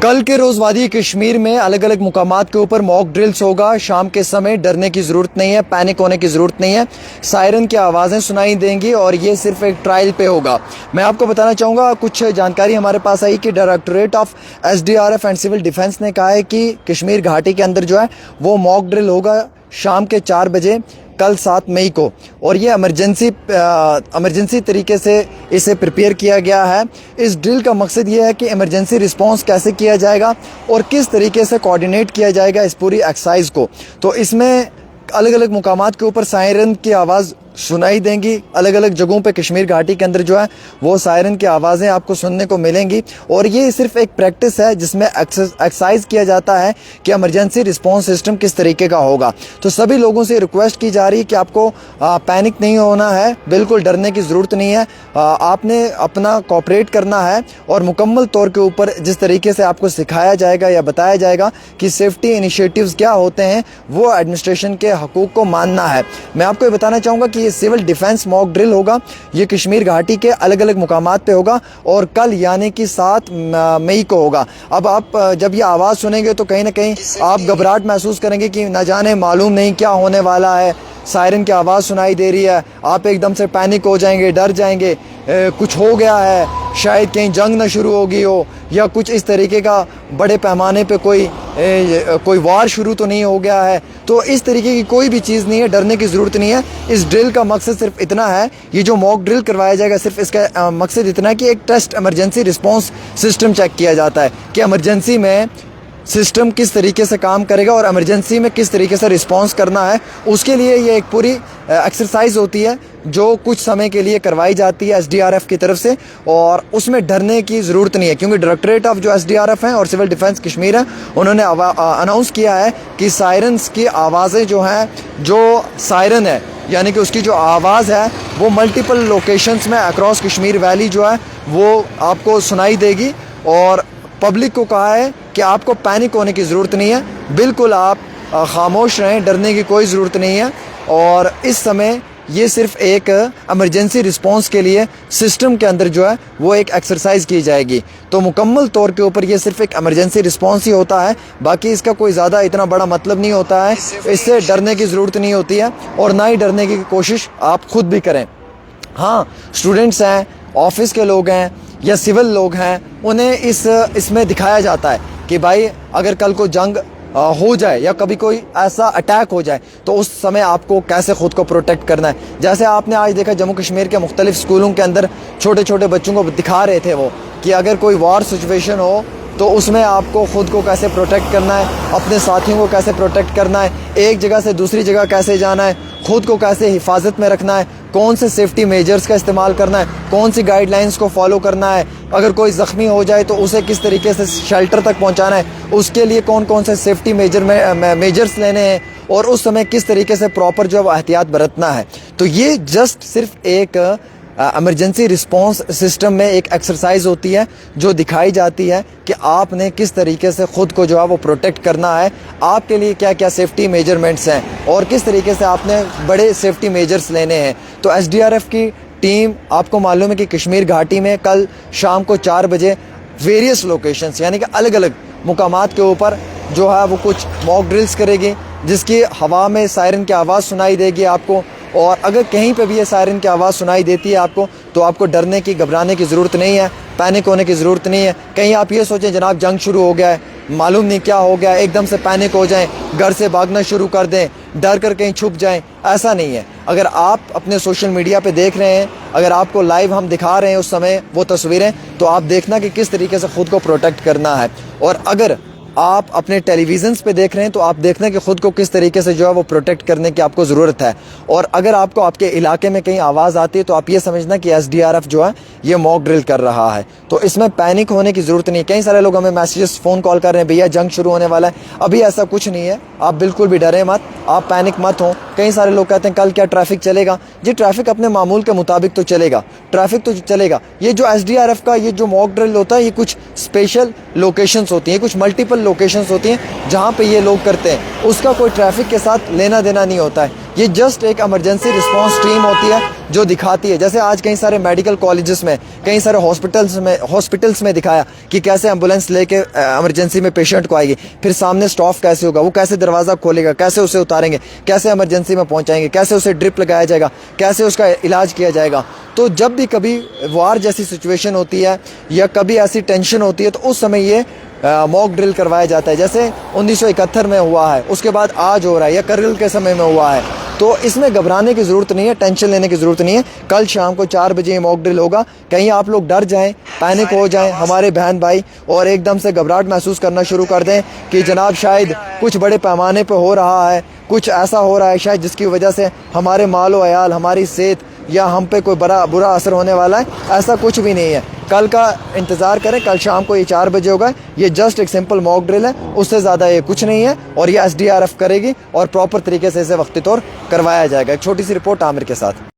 कल के रोज वादी कश्मीर में अलग अलग मुकामात के ऊपर मॉक ड्रिल्स होगा। शाम के समय डरने की ज़रूरत नहीं है, पैनिक होने की ज़रूरत नहीं है। सायरन की आवाज़ें सुनाई देंगी और ये सिर्फ एक ट्रायल पे होगा। मैं आपको बताना चाहूँगा, कुछ जानकारी हमारे पास आई कि directorate of SDRF and civil defence ने कहा है कि कश्मीर घाटी के अंदर जो है वो मॉक ड्रिल होगा शाम के 4 बजे कल 7 मई को, और ये इमरजेंसी तरीके से इसे प्रिपेयर किया गया है। इस ड्रिल का मकसद ये है कि इमरजेंसी रिस्पांस कैसे किया जाएगा और किस तरीके से कोऑर्डिनेट किया जाएगा इस पूरी एक्सरसाइज को। तो इसमें अलग अलग मुकामात के ऊपर सायरन की आवाज़ सुनाई देंगी। अलग अलग जगहों पे कश्मीर घाटी के अंदर जो है वो सायरन की आवाज़ें आपको सुनने को मिलेंगी, और ये सिर्फ एक प्रैक्टिस है जिसमें एक्सरसाइज किया जाता है कि इमरजेंसी रिस्पांस सिस्टम किस तरीके का होगा। तो सभी लोगों से रिक्वेस्ट की जा रही है कि आपको पैनिक नहीं होना है, बिल्कुल डरने की ज़रूरत नहीं है। आपने अपना कोऑपरेट करना है और मुकम्मल तौर के ऊपर जिस तरीके से आपको सिखाया जाएगा या बताया जाएगा कि सेफ्टी इनिशिएटिव्स क्या होते हैं, वो एडमिनिस्ट्रेशन के हकूक़ को मानना है। मैं आपको ये बताना चाहूँगा कि ये सिविल डिफेंस मॉक ड्रिल होगा। ये कश्मीर घाटी के अलग अलग मुकामात पे होगा और कल यानी कि 7 मई को होगा। अब आप जब ये आवाज़ सुनेंगे तो कहीं ना कहीं आप घबराहट महसूस करेंगे कि न जाने मालूम नहीं क्या होने वाला है। सायरन की आवाज़ सुनाई दे रही है, आप एकदम से पैनिक हो जाएंगे, डर जाएंगे, कुछ हो गया है, शायद कहीं जंग न शुरू हो गई हो या कुछ इस तरीके का बड़े पैमाने पे कोई वार शुरू तो नहीं हो गया है। तो इस तरीके की कोई भी चीज़ नहीं है, डरने की ज़रूरत नहीं है। इस ड्रिल का मकसद सिर्फ इतना है, ये जो मॉक ड्रिल करवाया जाएगा सिर्फ इसका मकसद इतना है कि एक test emergency response system check किया जाता है कि इमरजेंसी में सिस्टम किस तरीके से काम करेगा और इमरजेंसी में किस तरीके से रिस्पांस करना है। उसके लिए ये एक पूरी एक्सरसाइज होती है जो कुछ समय के लिए करवाई जाती है SDRF की तरफ से, और उसमें डरने की ज़रूरत नहीं है क्योंकि डायरेक्टोरेट ऑफ जो SDRF हैं और सिविल डिफेंस कश्मीर है, उन्होंने अनाउंस किया है कि सायरन्स की आवाज़ें जो हैं, जो सायरन है यानी कि उसकी जो आवाज़ है वो मल्टीपल लोकेशंस में अक्रॉस कश्मीर वैली जो है वो आपको सुनाई देगी। और पब्लिक को कहा है कि आपको पैनिक होने की ज़रूरत नहीं है, बिल्कुल आप खामोश रहें, डरने की कोई ज़रूरत नहीं है। और इस समय ये सिर्फ एक इमरजेंसी रिस्पांस के लिए सिस्टम के अंदर जो है वो एक एक्सरसाइज की जाएगी। तो मुकम्मल तौर के ऊपर ये सिर्फ एक इमरजेंसी रिस्पांस ही होता है, बाकी इसका कोई ज़्यादा इतना बड़ा मतलब नहीं होता है। इससे डरने की ज़रूरत नहीं होती है और ना ही डरने की कोशिश आप खुद भी करें। हाँ, स्टूडेंट्स हैं, ऑफिस के लोग हैं या सिविल लोग हैं, उन्हें इसमें दिखाया जाता है कि भाई अगर कल को जंग हो जाए या कभी कोई ऐसा अटैक हो जाए तो उस समय आपको कैसे ख़ुद को प्रोटेक्ट करना है। जैसे आपने आज देखा जम्मू कश्मीर के मुख्तलिफ स्कूलों के अंदर छोटे छोटे बच्चों को दिखा रहे थे वो कि अगर कोई वार सिचुएशन हो तो उसमें आपको ख़ुद को कैसे प्रोटेक्ट करना है, अपने साथियों को कैसे प्रोटेक्ट करना है, एक जगह से दूसरी जगह कैसे जाना है, ख़ुद को कैसे हिफाजत में रखना है, कौन से सेफ्टी मेजर्स का इस्तेमाल करना है, कौन सी गाइडलाइंस को फॉलो करना है, अगर कोई ज़ख्मी हो जाए तो उसे किस तरीके से शेल्टर तक पहुंचाना है, उसके लिए कौन कौन से सेफ्टी मेजर्स लेने हैं और उस समय किस तरीके से प्रॉपर जो है एहतियात बरतना है। तो ये जस्ट सिर्फ एक इमरजेंसी रिस्पांस सिस्टम में एक एक्सरसाइज होती है जो दिखाई जाती है कि आपने किस तरीके से ख़ुद को जो है वो प्रोटेक्ट करना है, आपके लिए क्या क्या सेफ्टी मेजरमेंट्स हैं और किस तरीके से आपने बड़े सेफ्टी मेजर्स लेने हैं। तो SDRF की टीम, आपको मालूम है कि कश्मीर घाटी में कल शाम को 4 बजे वेरियस लोकेशंस यानी कि अलग अलग मुकामात के ऊपर जो है वो कुछ मॉक ड्रिल्स करेगी, जिसकी हवा में सायरन की आवाज़ सुनाई देगी आपको। और अगर कहीं पे भी ये सायरन की आवाज़ सुनाई देती है आपको तो आपको डरने की, घबराने की ज़रूरत नहीं है, पैनिक होने की ज़रूरत नहीं है। कहीं आप ये सोचें जनाब जंग शुरू हो गया है, मालूम नहीं क्या हो गया, एकदम से पैनिक हो जाएं, घर से भागना शुरू कर दें, डर कर कहीं छुप जाएं, ऐसा नहीं है। अगर आप अपने सोशल मीडिया पे देख रहे हैं, अगर आपको लाइव हम दिखा रहे हैं उस समय वो तस्वीरें, तो आप देखना कि किस तरीके से ख़ुद को प्रोटेक्ट करना है। और अगर आप अपने टेलीविज़न्स पे देख रहे हैं तो आप देखना कि ख़ुद को किस तरीके से जो है वो प्रोटेक्ट करने की आपको ज़रूरत है। और अगर आपको आपके इलाके में कहीं आवाज़ आती है तो आप ये समझना कि SDRF जो है ये मॉक ड्रिल कर रहा है, तो इसमें पैनिक होने की ज़रूरत नहीं। कई सारे लोग हमें मैसेजेस, फ़ोन कॉल कर रहे हैं, भैया जंग शुरू होने वाला है। अभी ऐसा कुछ नहीं है, आप बिल्कुल भी डरें मत, आप पैनिक मत हो। कई सारे लोग कहते हैं कल क्या ट्रैफिक चलेगा? जी ट्रैफिक अपने मामूल के मुताबिक तो चलेगा, ट्रैफिक तो चलेगा। ये जो SDRF का ये जो मॉक ड्रिल होता है ये कुछ स्पेशल लोकेशंस होती हैं, कुछ मल्टीपल सिंपल लोकेशंस होती हैं जहाँ पे ये लोग करते हैं, उसका कोई ट्रैफिक के साथ लेना देना नहीं होता है। ये जस्ट एक इमरजेंसी रिस्पांस टीम होती है जो दिखाती है, जैसे आज कई सारे मेडिकल कॉलेजेस में, कई सारे हॉस्पिटल्स में दिखाया कि कैसे एम्बुलेंस लेके इमरजेंसी में पेशेंट को आएगी, फिर सामने स्टाफ कैसे होगा, वो कैसे दरवाज़ा खोलेगा, कैसे उसे उतारेंगे, कैसे इमरजेंसी में पहुंचाएंगे, कैसे उसे ड्रिप लगाया जाएगा, कैसे उसका इलाज किया जाएगा। तो जब भी कभी वार जैसी सिचुएशन होती है या कभी ऐसी टेंशन होती है तो उस समय ये मॉक ड्रिल करवाया जाता है, जैसे 1971 में हुआ है, उसके बाद आज हो रहा है, या करगिल के समय में हुआ है। तो इसमें घबराने की ज़रूरत नहीं है, टेंशन लेने की ज़रूरत नहीं है। कल शाम को 4 बजे ये मॉक ड्रिल होगा। कहीं आप लोग डर जाएं, पैनिक हो जाएं हमारे बहन भाई, और एकदम से घबराहट महसूस करना शुरू कर दें कि जनाब शायद कुछ बड़े पैमाने पर हो रहा है, कुछ ऐसा हो रहा है शायद जिसकी वजह से हमारे मालो अयाल, हमारी सेहत या हम पे कोई बुरा असर होने वाला है। ऐसा कुछ भी नहीं है। कल का इंतज़ार करें, कल शाम को ये 4 बजे होगा। ये जस्ट एक सिंपल मॉक ड्रिल है, उससे ज़्यादा ये कुछ नहीं है, और ये SDRF करेगी और प्रॉपर तरीके से इसे वक्ती तौर करवाया जाएगा। एक छोटी सी रिपोर्ट आमिर के साथ।